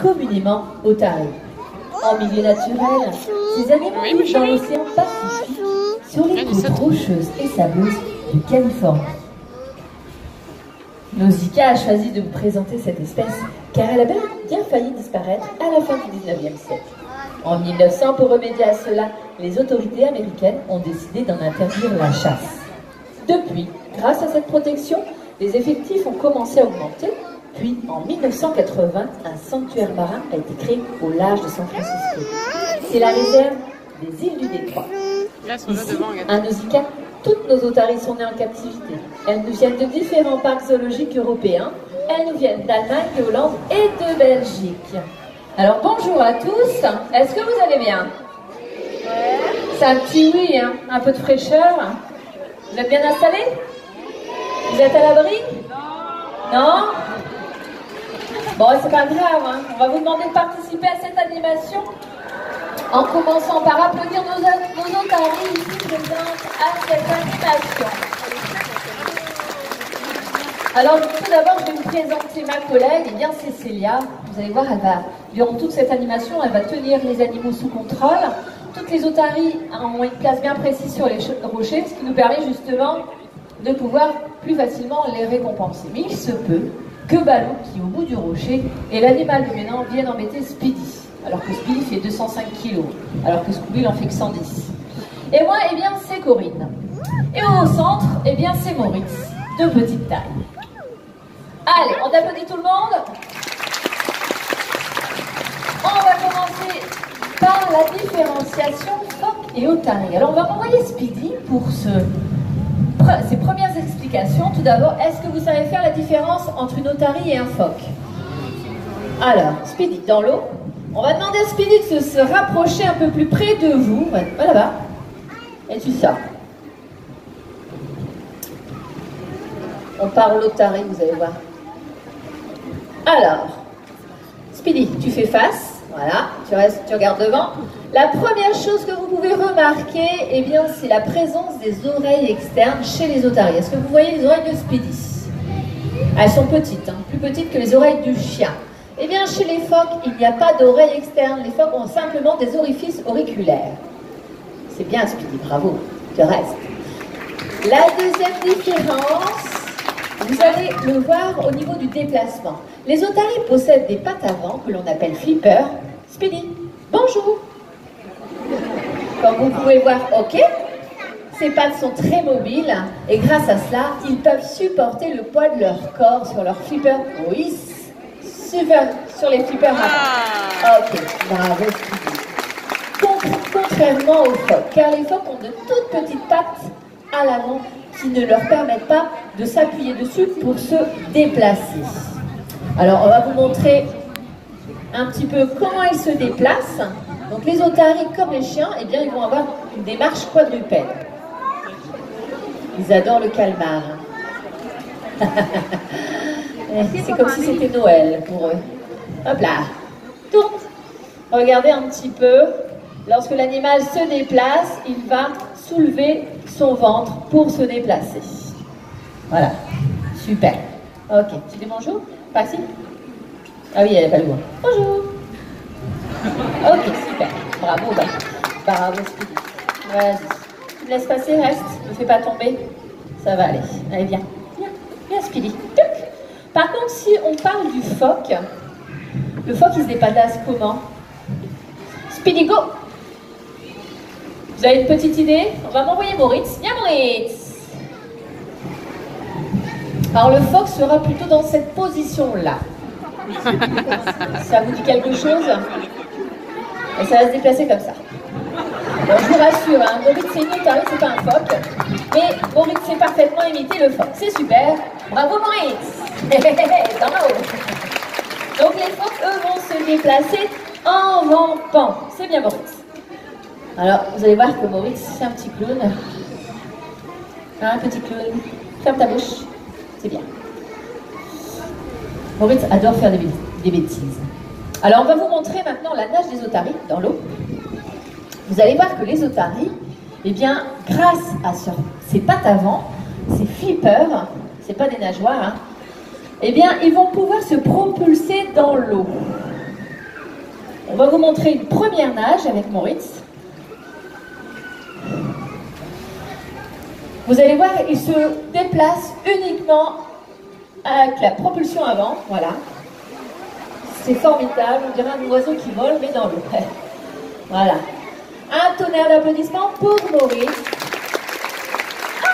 communément otaries. En milieu naturel, ces animaux vivent dans l'océan Pacifique, sur les côtes rocheuses et sableuses de Californie. Nausicaa a choisi de vous présenter cette espèce car elle a bien failli disparaître à la fin du 19e siècle. En 1900, pour remédier à cela, les autorités américaines ont décidé d'en interdire la chasse. Depuis, grâce à cette protection, les effectifs ont commencé à augmenter, puis en 1980, un sanctuaire marin a été créé au large de San Francisco. C'est la réserve des îles du Détroit. Ici, à Nausicaa, toutes nos otaries sont nées en captivité. Elles nous viennent de différents parcs zoologiques européens. Elles nous viennent d'Allemagne, de Hollande et de Belgique. Alors bonjour à tous, est-ce que vous allez bien? C'est un petit oui, hein? Un peu de fraîcheur. Vous êtes bien installés? Vous êtes à l'abri? Non? Bon, c'est pas grave, hein? On va vous demander de participer à cette animation en commençant par applaudir nos otaries ici présentes à cette animation. Alors, tout d'abord, je vais vous présenter ma collègue, et bien c'est Célia. Vous allez voir, durant toute cette animation, elle va tenir les animaux sous contrôle. Toutes les otaries ont une place bien précise sur les rochers, ce qui nous permet justement de pouvoir plus facilement les récompenser. Mais il se peut que Balou, qui est au bout du rocher, et l'animal dominant viennent embêter Speedy. Alors que Speedy fait 205 kg, alors que Scooby il en fait que 110. Et moi, eh bien, c'est Corinne. Et au centre, eh bien, c'est Maurice, de petite taille. Allez, on applaudit tout le monde. On va commencer par la différenciation phoque et otarie. Alors, on va envoyer Speedy pour ses premières explications. Tout d'abord, est-ce que vous savez faire la différence entre une otarie et un phoque? Alors, Speedy, dans l'eau. On va demander à Speedy de se rapprocher un peu plus près de vous. Va là-bas. Et tu sors. On parle l'otarie, vous allez voir. Alors, Speedy, tu fais face. Voilà, tu regardes devant. La première chose que vous pouvez remarquer, eh bien, c'est la présence des oreilles externes chez les otaries. Est-ce que vous voyez les oreilles de Speedy? Elles sont petites, hein, plus petites que les oreilles du chien. Eh bien, chez les phoques, il n'y a pas d'oreilles externes. Les phoques ont simplement des orifices auriculaires. C'est bien, Speedy, bravo. Tu restes. La deuxième différence, vous allez le voir au niveau du déplacement. Les otaries possèdent des pattes avant que l'on appelle flippers. Speedy, bonjour. Comme vous pouvez voir, ok. Ces pattes sont très mobiles et grâce à cela, ils peuvent supporter le poids de leur corps sur leurs flippers. Oui, super, sur les flippers avant. Ok, bravo Speedy. Contrairement aux phoques, car les phoques ont de toutes petites pattes à l'avant qui ne leur permettent pas de s'appuyer dessus pour se déplacer. Alors, on va vous montrer un petit peu comment ils se déplacent. Donc, les otaries, comme les chiens, eh bien, ils vont avoir une démarche quadrupède. Ils adorent le calmar. C'est comme si c'était Noël pour eux. Hop là. Tourne. Regardez un petit peu. Lorsque l'animal se déplace, il va soulever son ventre pour se déplacer. Voilà. Super. Ok. Tu dis bonjour? Pas ici? Ah oui, elle est pas loin. Bonjour. Ok, super. Bravo. Bravo, Speedy. Vas-y. Tu me laisses passer, reste. Ne me fais pas tomber. Ça va aller. Allez, viens. Viens, Speedy. Par contre, si on parle du phoque, le phoque, il se déplace comment? Speedy, go! Vous avez une petite idée? On va m'envoyer Maurice. Viens, Maurice! Alors, le phoque sera plutôt dans cette position-là. Ça vous dit quelque chose? Et ça va se déplacer comme ça. Bon, je vous rassure, hein, Maurice, c'est une otarie, c'est pas un phoque. Mais Maurice sait parfaitement imiter le phoque. C'est super. Bravo, Maurice! Dans l'eau. Donc, les phoques, eux, vont se déplacer en rampant. C'est bien, Maurice. Alors, vous allez voir que Maurice, c'est un petit clown. Un petit clown. Ferme ta bouche. C'est bien. Maurice adore faire des bêtises. Alors, on va vous montrer maintenant la nage des otaries dans l'eau. Vous allez voir que les otaries, eh bien, grâce à ces pattes avant, ces flippers, c'est pas des nageoires, hein, eh bien, ils vont pouvoir se propulser dans l'eau. On va vous montrer une première nage avec Moritz. Vous allez voir, il se déplace uniquement avec la propulsion avant, voilà. C'est formidable, on dirait un oiseau qui vole, mais dans l'eau. Voilà. Un tonnerre d'applaudissements pour Moritz.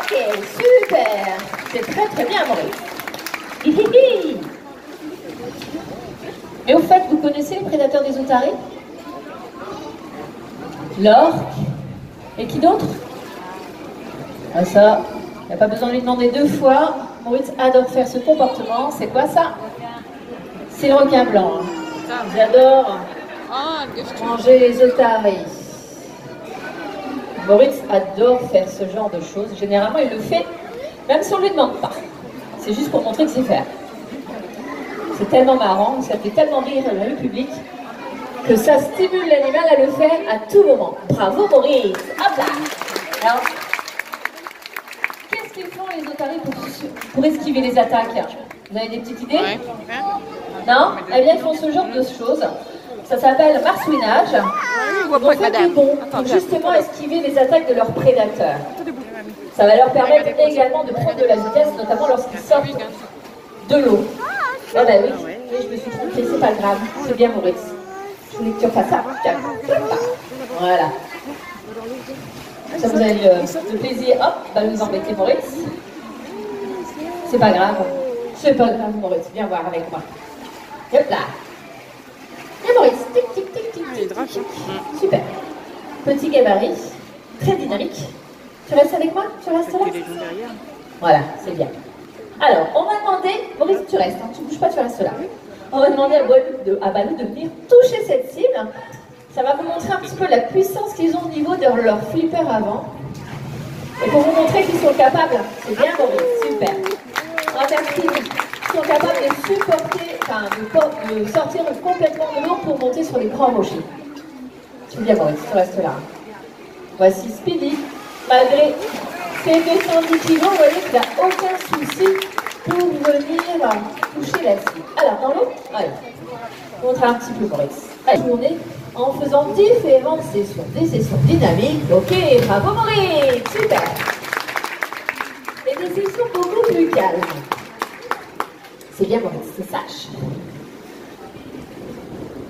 Ok, super. C'est très très bien, Moritz. Hihihi. Et au fait, vous connaissez le prédateur des otaries? L'orque. Et qui d'autre? Ah ça, il n'y a pas besoin de lui demander 2 fois. Moritz adore faire ce comportement. C'est quoi ça? C'est le requin blanc. J'adore manger les otaries. Moritz adore faire ce genre de choses. Généralement, il le fait même si on ne lui demande pas. C'est juste pour montrer que c'est faire. C'est tellement marrant, ça fait tellement rire le public que ça stimule l'animal à le faire à tout moment. Bravo Moritz. Hop là. Alors, qu'est-ce qu'ils font les otaries pour esquiver les attaques? Vous avez des petites idées? Non? Eh bien, ils font ce genre de choses. Ça s'appelle marsouinage. Ils vont faire du bond pour justement esquiver les attaques de leurs prédateurs. Ça va leur permettre également de prendre de la vitesse, notamment lorsqu'ils sortent de l'eau. Ah bah oui, je me suis trompée, c'est pas grave. C'est bien Moritz. Je voulais que tu refasses ça. Voilà. Ça vous a eu le plaisir. Hop, bah vous embêtez Moritz. C'est pas grave. C'est pas grave Moritz, viens voir avec moi. Hop là. Et Moritz, tic tic tic tic tic tic. Super. Petit gabarit, très dynamique. Tu restes avec moi? Tu restes là? Voilà, c'est bien. Alors, on va demander, Moritz, tu restes, hein, tu ne bouges pas, tu restes là. On va demander à Balou de venir toucher cette cible. Ça va vous montrer un petit peu la puissance qu'ils ont au niveau de leur flipper avant. Et pour vous montrer qu'ils sont capables, c'est bien Moritz, super. On va faire ce qu'ils sont capables de supporter, enfin de sortir complètement de l'eau pour monter sur les grands rochers. Tu bien Moritz, tu restes là. Voici Speedy, malgré ses 210 kg, vous voyez qu'il n'a aucun souci pour venir toucher la cible. Alors, dans l'eau, allez, montre un petit peu Moritz. Allez, tourner en faisant différentes sessions, des sessions dynamiques. Ok, bravo Moritz, super. Et des sessions beaucoup plus calmes. C'est bien Moritz, c'est sage.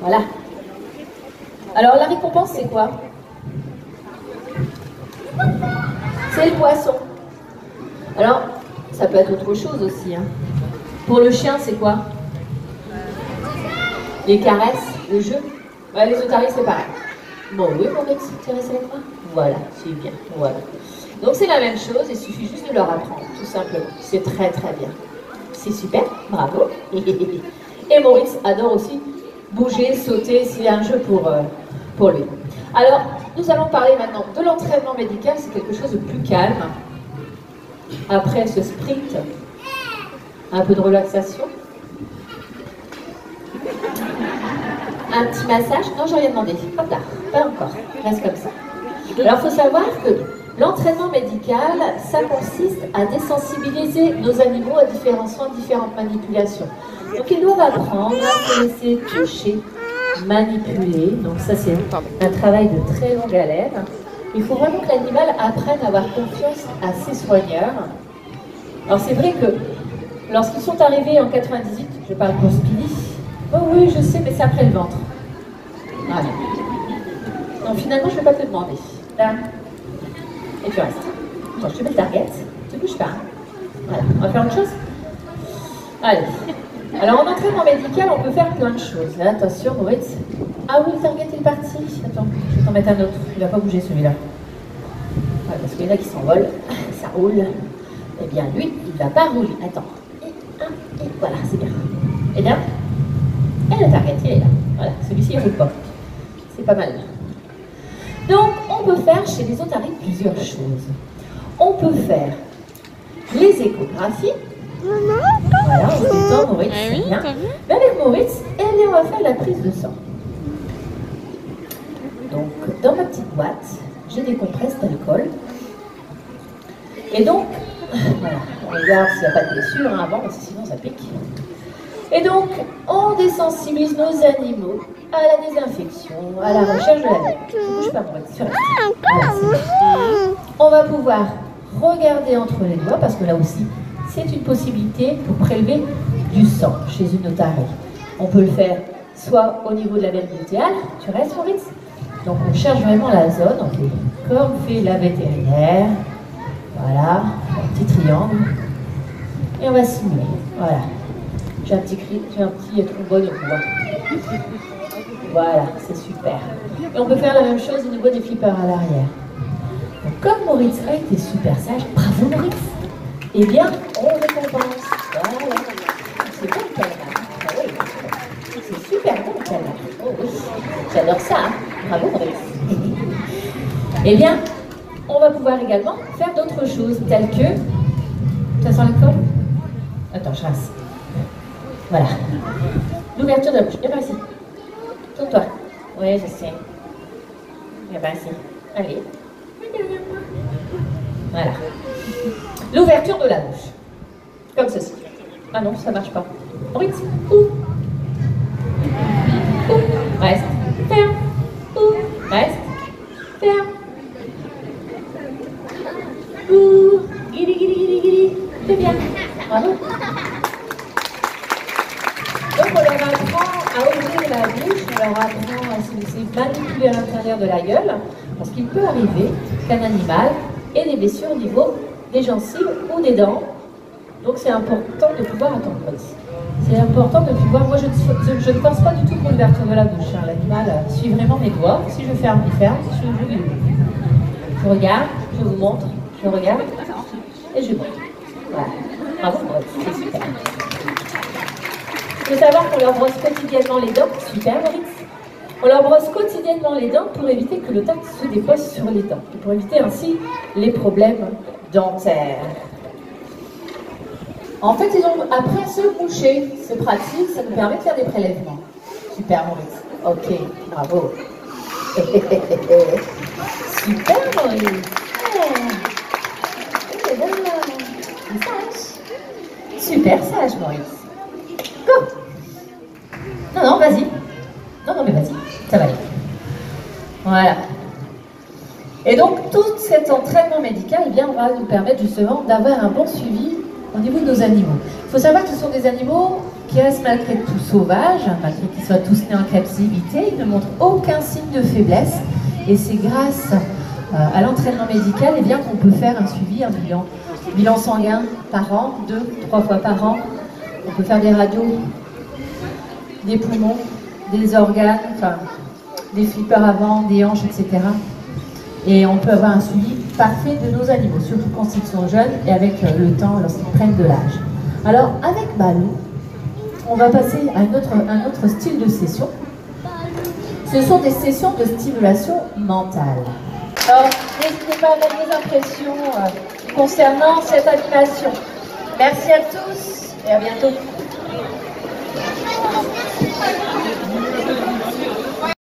Voilà. Alors, la récompense, c'est quoi? C'est le poisson. Alors, ça peut être autre chose aussi. Hein. Pour le chien, c'est quoi? Les caresses, le jeu. Ouais, les otaries, c'est pareil. Bon, oui, Moritz, tu restes avec moi? Voilà, c'est bien. Voilà. Donc, c'est la même chose, il suffit juste de leur apprendre, tout simplement. C'est très, très bien. C'est super, bravo. Et Moritz adore aussi bouger, sauter, s'il y a un jeu pour lui. Alors, nous allons parler maintenant de l'entraînement médical, c'est quelque chose de plus calme. Après ce sprint, un peu de relaxation. Un petit massage. Non, j'ai rien demandé. Hop là, pas encore. Reste comme ça. Alors, il faut savoir que l'entraînement médical, ça consiste à désensibiliser nos animaux à différents soins, différentes manipulations. Donc, ils doivent apprendre à se laisser toucher, manipuler. Donc, ça, c'est un travail de très longue haleine. Il faut vraiment que l'animal apprenne à avoir confiance à ses soigneurs. Alors, c'est vrai que lorsqu'ils sont arrivés en 98, je parle pour Speedy. Oh oui, je sais, mais c'est après le ventre. Voilà. Donc, finalement, je ne vais pas te le demander. Là. Et tu restes. Attends, je te mets le target. Tu ne bouges pas. Voilà. On va faire autre chose? Allez. Alors, en entraînement médical, on peut faire plein de choses. Là, attention, Moritz. Ah oui, le target est parti. Attends, je vais t'en mettre un autre. Il ne va pas bouger celui-là. Ouais, parce qu'il y en a qui s'envolent. Ça roule. Eh bien, lui, il ne va pas rouler. Attends. Et voilà, c'est bien. Et bien, et le target, il est là. Voilà, celui-ci, il ne roule pas. C'est pas mal. Donc, on peut faire chez les otaries plusieurs choses. On peut faire les échographies. Voilà, on se détend, Moritz, c'est bien. Mais avec Moritz, on va faire la prise de sang. Donc, dans ma petite boîte, j'ai des compresses d'alcool. Et donc, voilà, on regarde s'il n'y a pas de blessure avant, parce que sinon ça pique. Et donc, on désensibilise nos animaux à la désinfection, à la recherche de la vie. Je ne bouge pas, on va être sur la voilà, on va pouvoir regarder entre les doigts, parce que là aussi, c'est une possibilité pour prélever du sang chez une otarie. On peut le faire soit au niveau de la veine glutéale, tu restes Maurice? Donc on cherche vraiment la zone, on fait comme fait la vétérinaire, voilà, un petit triangle, et on va simuler, voilà. J'ai un petit trombone au bois. Voilà, c'est super. Et on peut faire la même chose au niveau des flippers à l'arrière. Donc comme Maurice a été super sage, bravo Maurice, eh bien on le récompense. Voilà. C'est bon le calmar. Ah oui, c'est super bon le calmar. Oh oui, j'adore ça. Hein. Bravo Maurice. Eh bien, on va pouvoir également faire d'autres choses, telles que... Ça sent la corde? Attends, je rase. Voilà. L'ouverture de la bouche. Viens par ici. Tourne-toi. Oui, je sais. Viens par ici. Allez. Voilà. L'ouverture de la bouche. Comme ceci. Ah non, ça marche pas. Maurice. Ouh. Ouh. Reste. Ferme. Ouh. Reste. Ferme. Ouh. Guili, guili, guili, guili. C'est bien. Bravo. Donc on leur apprend à ouvrir la bouche, on leur apprend à se laisser manipuler à l'intérieur de la gueule, parce qu'il peut arriver qu'un animal ait des blessures au niveau des gencives ou des dents. Donc c'est important de pouvoir attendre. C'est important de pouvoir. Moi je ne pense pas du tout pour l'ouverture de la bouche. Hein. L'animal suit vraiment mes doigts. Si je ferme, il ferme. Si je ouvre, il ouvre. Je regarde, je vous montre, je regarde et je montre. Voilà. Bravo, c'est super. Il faut savoir qu'on leur brosse quotidiennement les dents. Super, Maurice. On leur brosse quotidiennement les dents pour éviter que le tact se dépose sur les dents. Et pour éviter ainsi les problèmes dentaires. En fait, ils ont appris à se boucher. C'est pratique, ça nous permet de faire des prélèvements. Super, Maurice. Ok, bravo. Super, Maurice. Sage. Super sage, Maurice. Go. Non, non, vas-y. Non, mais vas-y, ça va aller. Voilà. Et donc, tout cet entraînement médical, eh bien, va nous permettre justement d'avoir un bon suivi au niveau de nos animaux. Il faut savoir que ce sont des animaux qui restent malgré tout sauvages, malgré qu'ils soient tous nés en captivité, ils ne montrent aucun signe de faiblesse. Et c'est grâce à l'entraînement médical eh bien, qu'on peut faire un suivi, un bilan sanguin par an, 2-3 fois par an. On peut faire des radios, des poumons, des organes, enfin, des flippers avant, des hanches, etc. Et on peut avoir un suivi parfait de nos animaux, surtout quand ils sont jeunes et avec le temps, lorsqu'ils prennent de l'âge. Alors, avec Balou, on va passer à un autre style de session. Ce sont des sessions de stimulation mentale. Alors, n'hésitez pas à mettre vos impressions concernant cette animation. Merci à tous et à bientôt.